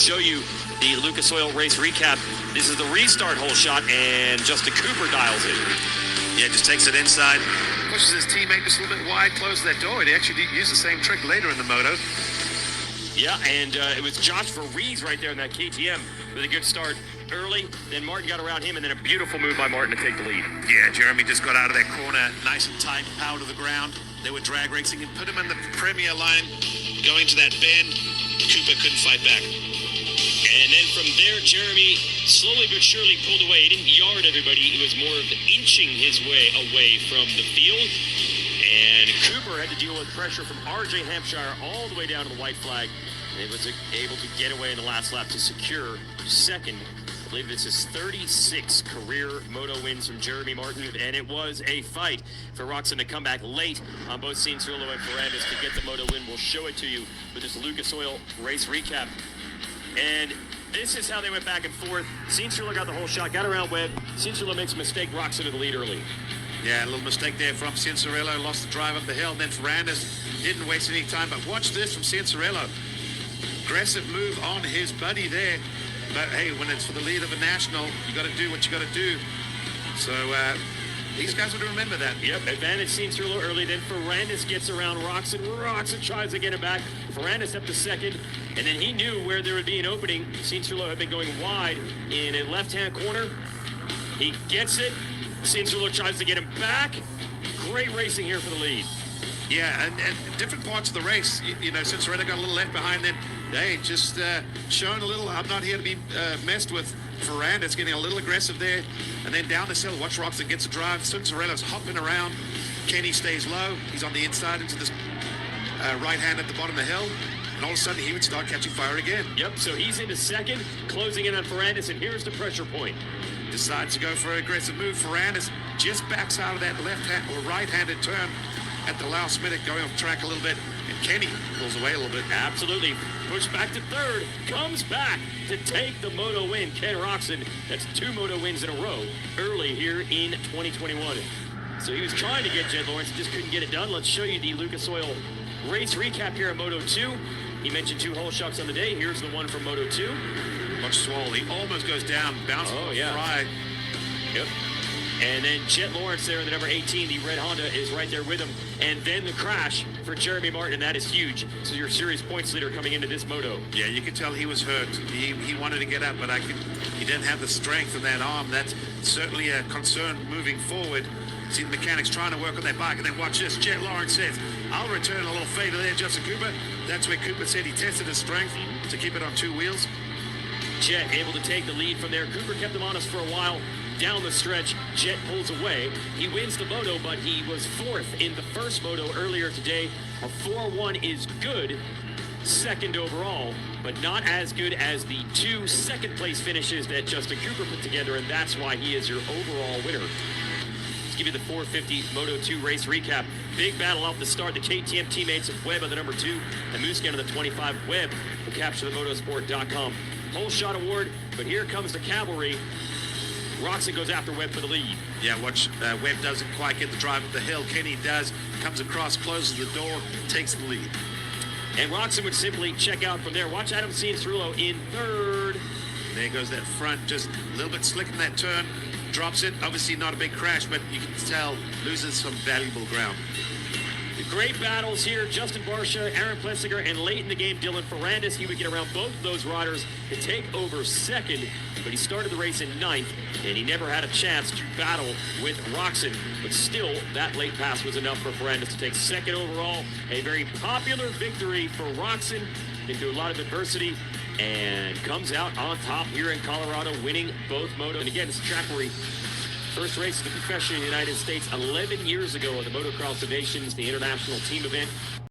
Show you the Lucas Oil race recap. This is the restart hole shot, and Justin Cooper dials it. Yeah, just takes it inside, pushes his teammate just a little bit wide, closes that door. He actually used the same trick later in the moto. Yeah, and it was Josh Verrees right there in that KTM with a good start early. Then Martin got around him, and then a beautiful move by Martin to take the lead. Yeah, Jeremy just got out of that corner, nice and tight, power to the ground. They were drag racing and put him in the premier line, going to that bend. Cooper couldn't fight back. And then from there, Jeremy slowly but surely pulled away. He didn't yard everybody. It was more of inching his way away from the field. And Cooper had to deal with pressure from R.J. Hampshire all the way down to the white flag. And was able to get away in the last lap to secure second. I believe this is 36 career moto wins from Jeremy Martin. And it was a fight for Roczen to come back late on both Cianciarulo and Ferrandis to get the moto win. We'll show it to you with this Lucas Oil race recap. And this is how they went back and forth. Cianciarulo got the whole shot, got around Webb. Cianciarulo makes a mistake, Roczen to the lead early. Yeah, a little mistake there from Cianciarulo. Lost the drive up the hill. And then Ferrandis didn't waste any time. But watch this from Cianciarulo. Aggressive move on his buddy there. But hey, when it's for the lead of a national, you got to do what you got to do. So these guys would remember that. Yep, advantage Cianciarulo early. Then Ferrandis gets around Roczen. Roczen tries to get it back. Ferrandis up to second. And then he knew where there would be an opening. Cianciarulo had been going wide in a left-hand corner. He gets it. Cianciarulo tries to get him back. Great racing here for the lead. Yeah, and different parts of the race, you know, Cianciarulo got a little left behind, then they just showing a little, I'm not here to be messed with. Ferrandis getting a little aggressive there, and then down this hill, watch Roczen gets a drive. Cianciarulo's hopping around. Kenny stays low. He's on the inside into this right hand at the bottom of the hill, and all of a sudden he would start catching fire again. Yep, so he's into second, closing in on Ferrandis, and here's the pressure point. Decides to go for an aggressive move. Ferrandis just backs out of that left-hand or right-handed turn at the last minute, going off track a little bit, and Kenny pulls away a little bit. Absolutely. Pushed back to third, comes back to take the moto win. Ken Roczen, that's 2 moto wins in a row early here in 2021. So he was trying to get Jed Lawrence, just couldn't get it done. Let's show you the Lucas Oil race recap here at Moto 2. He mentioned 2 hole shots on the day. Here's the one from Moto 2. Watch Swole. He almost goes down, bounces Fry. Yep. And then Jet Lawrence there in the number 18, the red Honda, is right there with him. And then the crash for Jeremy Martin, and that is huge. So your series points leader coming into this moto. Yeah, you could tell he was hurt. He wanted to get up, but he didn't have the strength in that arm. That's certainly a concern moving forward. See the mechanics trying to work on that bike, and then watch this. Jet Lawrence says, I'll return a little fader there, Justin Cooper. That's where Cooper said he tested his strength to keep it on 2 wheels. Jet able to take the lead from there. Cooper kept him honest for a while. Down the stretch, Jet pulls away. He wins the moto, but he was 4th in the first moto earlier today. A 4-1 is good, 2nd overall, but not as good as the 2 second-place finishes that Justin Cooper put together, and that's why he is your overall winner. Let's give you the 450 Moto 2 race recap. Big battle off the start. The KTM teammates of Webb on the number 2 and Muscan on the 25. Webb will capture the motorsport.com whole shot award, but here comes the cavalry. Roczen goes after Webb for the lead. Yeah, watch, Webb doesn't quite get the drive up the hill. Kenny does, comes across, closes the door, takes the lead. And Roczen would simply check out from there. Watch Adam Cianciarulo in 3rd. There goes that front, just a little bit slick in that turn. Drops it, obviously not a big crash, but you can tell loses some valuable ground. Great battles here. Justin Barcia, Aaron Plessinger, and late in the game, Dylan Ferrandis. He would get around both of those riders to take over 2nd, but he started the race in 9th, and he never had a chance to battle with Roczen. But still, that late pass was enough for Ferrandis to take 2nd overall. A very popular victory for Roczen into a lot of adversity, and comes out on top here in Colorado, winning both motos. And again, it's a track where he first race in the professional United States 11 years ago at the Motocross of Nations, the international team event.